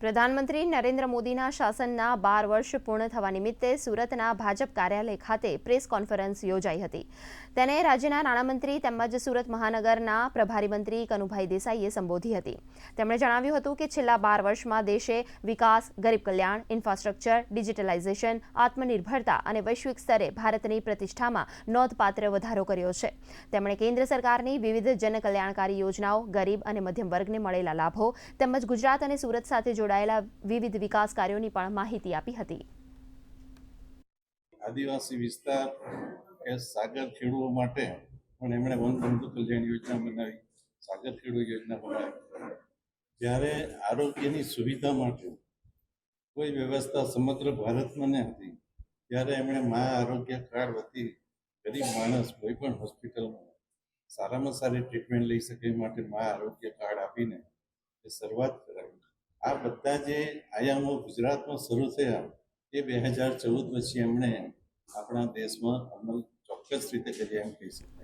પ્રધાનમંત્રી નરેન્દ્ર મોદીના શાસનના 12 વર્ષ પૂર્ણ થવા નિમિત્તે સુરતના ભાજપ કાર્યાલય ખાતે પ્રેસ કોન્ફરન્સ યોજાઈ હતી। તેને રાજ્યના નાણામંત્રી તેમજ સુરત મહાનગરના પ્રભારી મંત્રી કનુભાઈ દેસાઈએ સંબોધી હતી। તેમણે જણાવ્યું હતું કે છેલ્લા 12 વર્ષમાં દેશે વિકાસ, ગરીબ કલ્યાણ, ઇન્ફ્રાસ્ટ્રક્ચર, ડિજિટલાઇઝેશન, આત્મનિર્ભરતા અને વૈશ્વિક સ્તરે ભારતની પ્રતિષ્ઠામાં નોંધપાત્ર વધારો કર્યો છે। તેમણે કેન્દ્ર સરકારની વિવિધ જનકલ્યાણકારી યોજનાઓ, ગરીબ અને મધ્યમ વર્ગને મળેલા લાભો તેમજ ગુજરાત અને સુરત સાથે જોડાયેલા વિવિધ વિકાસ કાર્યોની પણ માહિતી આપી હતી। આદિવાસી વિસ્તાર કે સાગર ખેડૂતો માટે પણ એમણે વનબંધુ કલ્યાણ યોજના બનાવી, સાગર ખેડૂ યોજના બનાવી। જ્યારે આરોગ્યની સુવિધા માટે કોઈ વ્યવસ્થા સમગ્ર ભારતમાં ન હતી ત્યારે એમણે મા આરોગ્ય કાર્ડ વતી ગરીબ માણસ કોઈ પણ હોસ્પિટલમાં સારામાં સારી ટ્રીટમેન્ટ લઈ શકે એ માટે મા આરોગ્ય કાર્ડ આપીને એ શરૂઆત કરાવી। આ બધા જે આયામો ગુજરાતમાં શરૂ થયા એ 2014 પછી એમણે આપણા દેશમાં અમલ ચોક્કસ રીતે કર્યા એમ કહી શકાય।